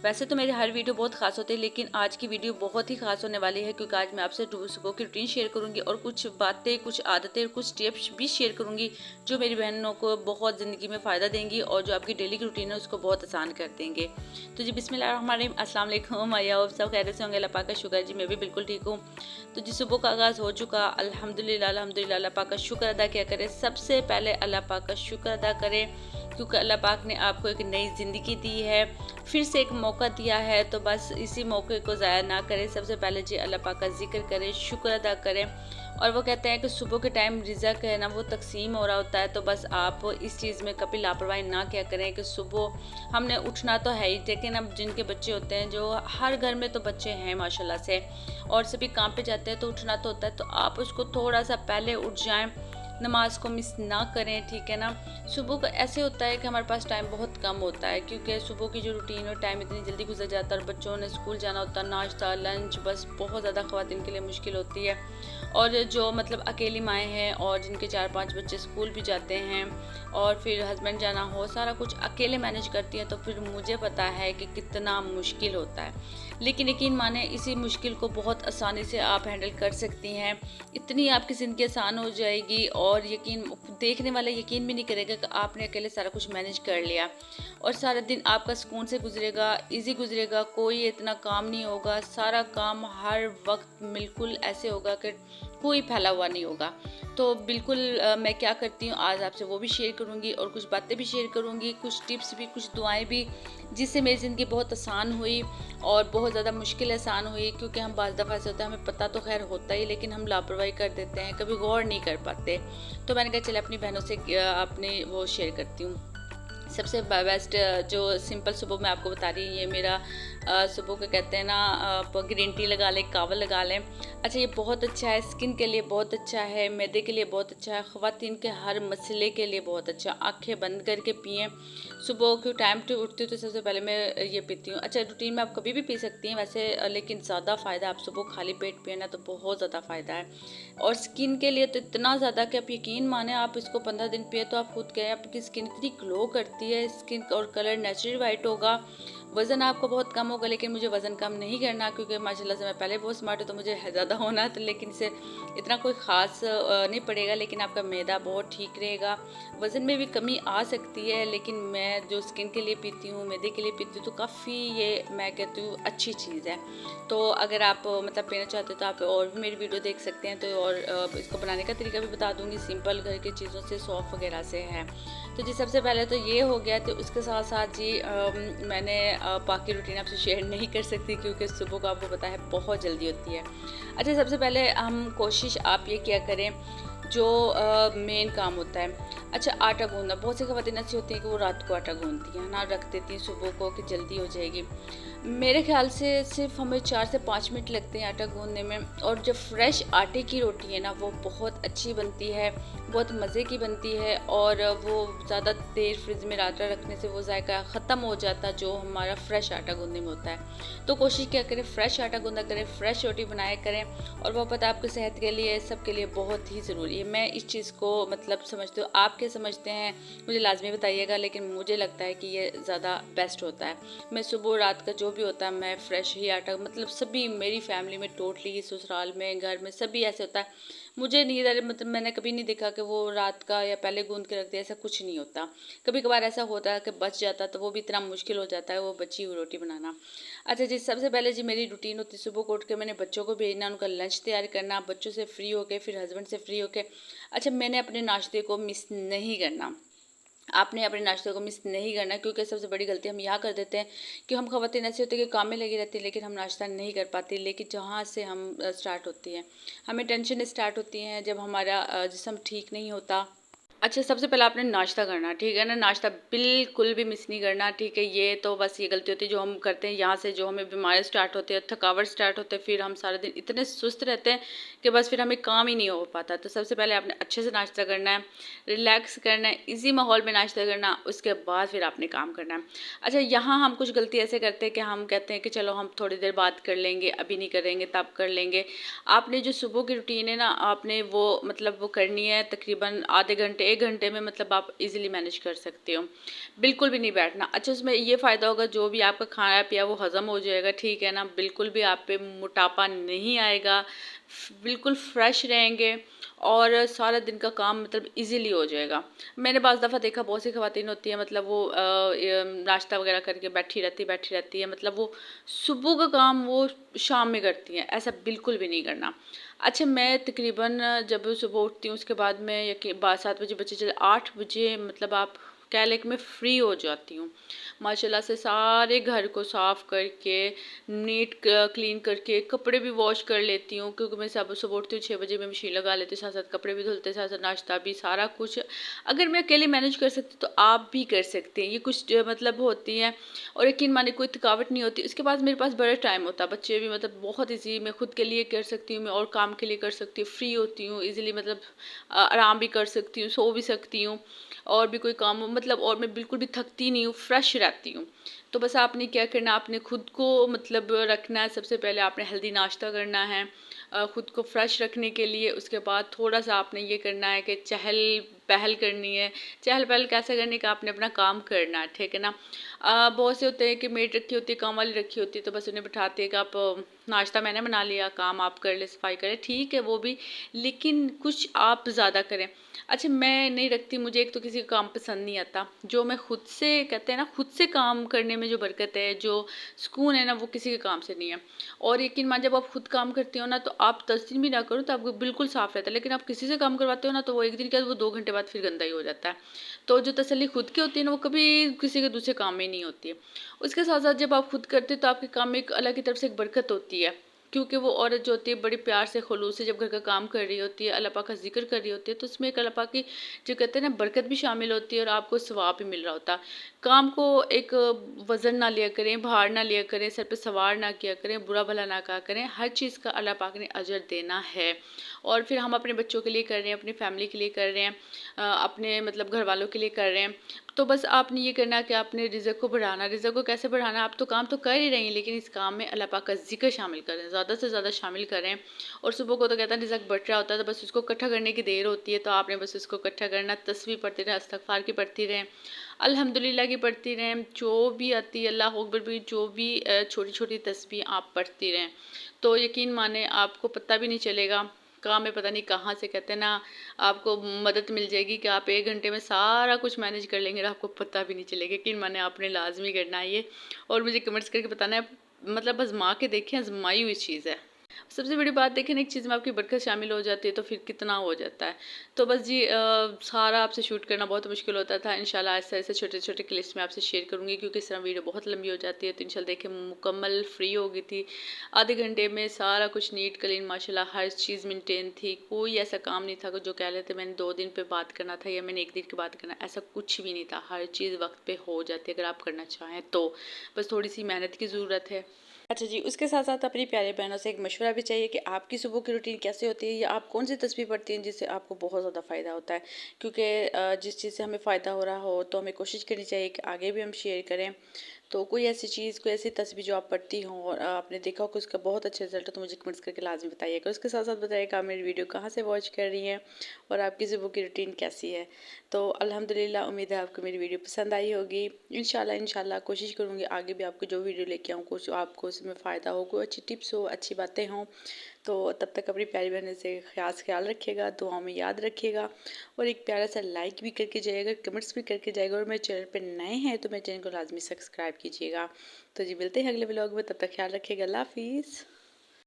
वैसे तो मेरी हर वीडियो बहुत ख़ास होती है, लेकिन आज की वीडियो बहुत ही ख़ास होने वाली है क्योंकि आज मैं आपसे सुबह की रूटीन शेयर करूंगी और कुछ बातें, कुछ आदतें, कुछ टिप्स भी शेयर करूंगी जो मेरी बहनों को बहुत ज़िंदगी में फ़ायदा देंगी और जो आपकी डेली की रूटीन है उसको बहुत आसान कर देंगे। तो जी बिस्मिल्लाहिर्रहमानिर्रहीम, अस्सलाम वालेकुम। आया आप सब खैरियत से होंगे? अल्लाह पाक का शुक्र जी, मैं भी बिल्कुल ठीक हूँ। तो जी सुबह का आगाज़ हो चुका, अल्हम्दुलिल्लाह अल्हम्दुलिल्लाह। अल्लाह पाक का शुक्र अदा किया करें, सबसे पहले अल्लाह पाक का शुक्र अदा करें क्योंकि अल्लाह पाक ने आपको एक नई ज़िंदगी दी है, फिर से एक मौका दिया है। तो बस इसी मौके को ज़ाया ना करें, सबसे पहले जी अल्लाह पाक का जिक्र करें, शुक्र अदा करें। और वो कहते हैं कि सुबह के टाइम रिज़्क है ना वो तकसीम हो रहा होता है, तो बस आप इस चीज़ में कभी लापरवाही ना किया करें कि सुबह हमने उठना तो है ही, लेकिन अब जिनके बच्चे होते हैं, जो हर घर में तो बच्चे हैं माशाल्लाह से और सभी काम पे जाते हैं तो उठना तो होता है, तो आप उसको थोड़ा सा पहले उठ जाएं, नमाज को मिस ना करें, ठीक है ना। सुबह का ऐसे होता है कि हमारे पास टाइम बहुत कम होता है क्योंकि सुबह की जो रूटीन और टाइम इतनी जल्दी गुजर जाता है और बच्चों ने स्कूल जाना होता है, नाश्ता लंच बस बहुत ज़्यादा ख़वातीन के लिए मुश्किल होती है। और जो मतलब अकेली माएँ हैं और जिनके 4-5 बच्चे स्कूल भी जाते हैं और फिर हस्बैंड जाना हो, सारा कुछ अकेले मैनेज करती हैं, तो फिर मुझे पता है कि कितना मुश्किल होता है। लेकिन यकीन माने इसी मुश्किल को बहुत आसानी से आप हैंडल कर सकती हैं, इतनी आपकी ज़िंदगी आसान हो जाएगी और यकीन देखने वाला यकीन भी नहीं करेगा कि आपने अकेले सारा कुछ मैनेज कर लिया और सारा दिन आपका सुकून से गुजरेगा, इजी गुजरेगा, कोई इतना काम नहीं होगा, सारा काम हर वक्त बिल्कुल ऐसे होगा कि कोई फैला हुआ नहीं होगा। तो बिल्कुल मैं क्या करती हूँ आज आपसे वो भी शेयर करूँगी और कुछ बातें भी शेयर करूँगी, कुछ टिप्स भी, कुछ दुआएं भी, जिससे मेरी ज़िंदगी बहुत आसान हुई और बहुत ज़्यादा मुश्किल आसान हुई। क्योंकि हम बाज़ दफ़ा ऐसे होता है, हमें पता तो खैर होता ही, लेकिन हम लापरवाही कर देते हैं, कभी गौर नहीं कर पाते। तो मैंने कहा चले अपनी बहनों से अपने वो शेयर करती हूँ। सबसे बेस्ट जो सिंपल सुबह मैं आपको बता रही हूँ, ये मेरा सुबह को कहते हैं ना, आप ग्रीन टी लगा लें, कावल लगा लें। अच्छा, ये बहुत अच्छा है, स्किन के लिए बहुत अच्छा है, मैदे के लिए बहुत अच्छा है, ख़वातीन के हर मसले के लिए बहुत अच्छा। आंखें बंद करके पिएं, सुबह के टाइम पे उठती हूँ तो सबसे पहले मैं ये पीती हूँ। अच्छा, रूटीन में आप कभी भी पी सकती हैं वैसे, लेकिन ज़्यादा फ़ायदा आप सुबह खाली पेट पिए ना तो बहुत ज़्यादा फ़ायदा है। और स्किन के लिए तो इतना ज़्यादा कि आप यकीन माने, आप इसको 15 दिन पिए तो आप खुद कहें आपकी स्किन इतनी ग्लो करती है, स्किन और कलर नेचुरल वाइट होगा, वज़न आपका बहुत कम होगा। लेकिन मुझे वज़न कम नहीं करना क्योंकि माशाल्लाह से मैं पहले बहुत स्मार्ट हूँ, तो मुझे ज़्यादा होना है, तो लेकिन इससे इतना कोई ख़ास नहीं पड़ेगा, लेकिन आपका मैदा बहुत ठीक रहेगा, वज़न में भी कमी आ सकती है। लेकिन मैं जो स्किन के लिए पीती हूँ, मैदे के लिए पीती हूँ, तो काफ़ी ये मैं कहती हूँ अच्छी चीज़ है। तो अगर आप मतलब पीना चाहते हो तो आप और भी मेरी वीडियो देख सकते हैं, तो और इसको बनाने का तरीका भी बता दूँगी, सिंपल घर की चीज़ों से, सौंफ वगैरह से है। तो जी सबसे पहले तो ये हो गया। तो उसके साथ साथ जी मैंने बाकी रूटीन आपसे शेयर नहीं कर सकती क्योंकि सुबह को आपको पता है बहुत जल्दी होती है। अच्छा, सबसे पहले हम कोशिश आप ये किया करें जो मेन काम होता है। अच्छा, आटा गूँधना, बहुत सी ख़वातीन ऐसी होती हैं कि वो रात को आटा गूँधती हैं ना, रख देती हैं सुबह को कि जल्दी हो जाएगी। मेरे ख़्याल से सिर्फ हमें 4 से 5 मिनट लगते हैं आटा गूँधने में, और जो फ्रेश आटे की रोटी है ना वो बहुत अच्छी बनती है, बहुत मज़े की बनती है और वो ज़्यादा देर फ्रिज में रात रखने से वो जायका ख़त्म हो जाता जो हमारा फ्रेश आटा गूँधने में होता है। तो कोशिश क्या करें, फ्रेश आटा गूँधा करें, फ्रेश रोटी बनाया करें, और वो पता है आपकी सेहत के लिए, सबके लिए बहुत ही ज़रूरी है। मैं इस चीज़ को मतलब समझती हूँ, आप क्या समझते हैं मुझे लाजमी बताइएगा, लेकिन मुझे लगता है कि ये ज़्यादा बेस्ट होता है। मैं सुबह रात का जो भी होता है मैं फ्रेश ही आटा, मतलब सभी मेरी फैमिली में टोटली, ससुराल में, घर में सभी ऐसे होता है। मुझे नहीं इधर मतलब मैंने कभी नहीं देखा कि वो रात का या पहले गूंद के रख दिया, ऐसा कुछ नहीं होता। कभी कभार ऐसा होता है कि बच जाता, तो वो भी इतना मुश्किल हो जाता है वो बची हुई रोटी बनाना। अच्छा जी, सबसे पहले जी मेरी रूटीन होती है सुबह को उठ के मैंने बच्चों को भेजना, उनका लंच तैयार करना, बच्चों से फ्री होके फिर हस्बैंड से फ्री होके। अच्छा, मैंने अपने नाश्ते को मिस नहीं करना, आपने अपने नाश्ते को मिस नहीं करना, क्योंकि सबसे बड़ी गलती हम यहाँ कर देते हैं कि हम ख़वातीन ऐसे होते हैं कि काम में लगी रहती है लेकिन हम नाश्ता नहीं कर पाते। लेकिन जहाँ से हम स्टार्ट होती है, हमें टेंशन स्टार्ट होती है जब हमारा जिस्म ठीक नहीं होता। अच्छा, सबसे पहले आपने नाश्ता करना, ठीक है ना, नाश्ता बिल्कुल भी मिस नहीं करना, ठीक है। ये तो बस ये गलती होती है जो हम करते हैं, यहाँ से जो हमें बीमारी स्टार्ट होती है, थकावट स्टार्ट होते हैं, फिर हम सारा दिन इतने सुस्त रहते हैं कि बस फिर हमें काम ही नहीं हो पाता। तो सबसे पहले आपने अच्छे से नाश्ता करना है, रिलैक्स करना है, इजी माहौल में नाश्ता करना, उसके बाद फिर आपने काम करना है। अच्छा, यहाँ हम कुछ गलती ऐसे करते हैं कि हम कहते हैं कि चलो हम थोड़ी देर बात कर लेंगे, अभी नहीं करेंगे तब कर लेंगे। आपने जो सुबह की रूटीन है ना, आपने वो मतलब वो करनी है तकरीबन आधे घंटे 1 घंटे में मतलब आप इजीली मैनेज कर सकते हो। बिल्कुल भी नहीं बैठना। अच्छा, उसमें ये फ़ायदा होगा, जो भी आपका खाया पिया वो हज़म हो जाएगा, ठीक है ना? बिल्कुल भी आप पे मोटापा नहीं आएगा, बिल्कुल फ्रेश रहेंगे और सारा दिन का काम मतलब इजीली हो जाएगा। मैंने बाज़ दफ़ा देखा, बहुत सी ख़वातीन होती हैं, मतलब वो नाश्ता वगैरह करके बैठी रहती है, मतलब वो सुबह का काम वो शाम में करती हैं। ऐसा बिल्कुल भी नहीं करना। अच्छा, मैं तकरीबन जब सुबह उठती हूँ उसके बाद मैं 7 बजे बच्चे चले, 8 बजे मतलब आप कह लें कि मैं फ्री हो जाती हूँ। माशाल्लाह से सारे घर को साफ़ करके, नीट क्लीन करके, कपड़े भी वॉश कर लेती हूँ, क्योंकि मैं सब सुबह उठती हूँ 6 बजे, मैं मशीन लगा लेती हूँ, साथ साथ कपड़े भी धुलते, साथ साथ नाश्ता भी, सारा कुछ। अगर मैं अकेले मैनेज कर सकती तो आप भी कर सकते हैं। ये कुछ मतलब होती हैं, और यकीन माने कोई थकावट नहीं होती। उसके बाद मेरे पास बड़ा टाइम होता है, बच्चे भी मतलब बहुत ईजी, मैं खुद के लिए कर सकती हूँ, मैं और काम के लिए कर सकती हूँ, फ्री होती हूँ ईजिली, मतलब आराम भी कर सकती हूँ, सो भी सकती हूँ, और भी कोई काम हो मतलब, और मैं बिल्कुल भी थकती नहीं हूँ, फ्रेश रहती हूँ। तो बस आपने क्या करना, आपने खुद को मतलब रखना है। सबसे पहले आपने हेल्दी नाश्ता करना है खुद को फ्रेश रखने के लिए। उसके बाद थोड़ा सा आपने ये करना है कि चहल पहल करनी है। चहल पहल कैसे करने का, आपने अपना काम करना है, ठीक है ना? बहुत से होते हैं कि मेड रखी होती है, काम वाली रखी होती है, तो बस उन्हें बिठाते हैं कि आप नाश्ता मैंने बना लिया, काम आप कर ले, सफाई करें, ठीक है वो भी, लेकिन कुछ आप ज़्यादा करें। अच्छा, मैं नहीं रखती, मुझे एक तो किसी का काम पसंद नहीं आता। जो मैं खुद से कहते हैं ना, खुद से काम करने में जो बरकत है, जो सुकून है ना, वो किसी के काम से नहीं है। और यकीन मान, जब आप खुद काम करते हो ना, तो आप 10 दिन भी ना करो तो आपको बिल्कुल साफ रहता है, लेकिन आप किसी से काम करवाते हो ना, तो वो एक दिन के बाद, वो 2 घंटे बाद फिर गंदा ही हो जाता है। तो जो तसल्ली खुद की होती है ना, वो कभी किसी के दूसरे काम में नहीं होती है। उसके साथ साथ जब आप खुद करते हो तो आपके काम में एक अल्लाह की तरफ से एक बरकत होती है, क्योंकि वो औरत जो होती है बड़ी प्यार से खुलूस से जब घर का काम कर रही होती है, अल्लाह पाक का जिक्र कर रही होती है, तो उसमें एक अल्लाह पाक की जो कहते हैं ना बरकत भी शामिल होती है, और आपको सवाब भी मिल रहा होता है। काम को एक वज़न ना लिया करें, भार ना लिया करें, सर पे सवार ना किया करें, बुरा भला ना कहा करें। हर चीज़ का अल्लाह पाक ने अजर देना है। और फिर हम अपने बच्चों के लिए कर रहे हैं, अपनी फैमिली के लिए कर रहे हैं, अपने मतलब घर वालों के लिए कर रहे हैं। तो बस आपने ये करना है कि आपने रिज़्क को बढ़ाना। रिज़्क को कैसे बढ़ाना? आप तो काम तो कर ही रही हैं, लेकिन इस काम में अल्लाह पाक का ज़िक्र शामिल करें, ज़्यादा से ज़्यादा शामिल करें। और सुबह को तो कहते हैं रिज़्क बढ़ रहा होता है, तो बस उसको इकट्ठा करने की देर होती है, तो आपने बस उसको इकट्ठा करना। तस्बीह पढ़ते रहें, इस्तग़फ़ार की पढ़ती रहें, अल्हम्दुलिल्लाह की पढ़ती रहें, जो भी आती है, अल्लाहू अकबर भी, जो भी छोटी छोटी तस्बीह आप पढ़ती रहें, तो यकीन माने आपको पता भी नहीं चलेगा। काम में पता नहीं कहाँ से कहते हैं ना, आपको मदद मिल जाएगी कि आप 1 घंटे में सारा कुछ मैनेज कर लेंगे और आपको पता भी नहीं चलेगा। यकीन माने आपने लाज़मी करना है ये, और मुझे कमेंट्स करके बताना है, मतलब आज़मा के देखें, आज़माई हुई चीज़ है। सबसे बड़ी बात देखें ना, एक चीज़ में आपकी बरकत शामिल हो जाती है तो फिर कितना हो जाता है। तो बस जी सारा आपसे शूट करना बहुत मुश्किल होता था। इंशाल्लाह ऐसे ऐसे छोटे छोटे क्लिप्स में आपसे शेयर करूँगी, क्योंकि इस तरह वीडियो बहुत लंबी हो जाती है। तो इंशाल्लाह देखें, मुकम्मल फ्री हो गई थी, आधे घंटे में सारा कुछ नीट क्लीन, माशाल्लाह हर चीज़ मेंटेन थी। कोई ऐसा काम नहीं था कि जो कह लेते मैंने 2 दिन पे बात करना था या मैंने 1 दिन की बात करना, ऐसा कुछ भी नहीं था। हर चीज़ वक्त पे हो जाती है अगर आप करना चाहें तो, बस थोड़ी सी मेहनत की ज़रूरत है। अच्छा जी, उसके साथ साथ अपनी प्यारे बहनों से एक मशवरा भी चाहिए कि आपकी सुबह की रूटीन कैसे होती है, या आप कौन सी तस्वीर पढ़ती हैं जिससे आपको बहुत ज़्यादा फ़ायदा होता है। क्योंकि जिस चीज़ से हमें फ़ायदा हो रहा हो तो हमें कोशिश करनी चाहिए कि आगे भी हम शेयर करें। तो कोई ऐसी चीज़, कोई ऐसी तस्वीर जो आप पढ़ती हों और आपने देखा हो कि उसका बहुत अच्छा रिजल्ट हो, तो मुझे कमेंट्स करके लाजमी बताइएगा। उसके साथ साथ बताइएगा आप मेरी वीडियो कहाँ से वॉच कर रही हैं और आपकी सुबह की रूटीन कैसी है। तो अल्हम्दुलिल्लाह, उम्मीद है आपको मेरी वीडियो पसंद आई होगी। इंशाल्लाह कोशिश करूँगी आगे भी आपको जो वीडियो लेके आऊँ, कुछ आपको उसमें फ़ायदा हो, कोई अच्छी टिप्स हो, अच्छी बातें हों। तो तब तक अपनी प्यारी बहनों से ख़ास ख्याल रखिएगा, दुआओं में याद रखिएगा, और एक प्यारा सा लाइक भी करके जाइएगा, कमेंट्स भी करके जाइएगा, और मेरे चैनल पर नए हैं तो मेरे चैनल को लाजमी सब्सक्राइब कीजिएगा। तो जी, मिलते हैं अगले व्लॉग में, तब तक ख्याल रखिएगा। अल्लाह हाफ़िज़।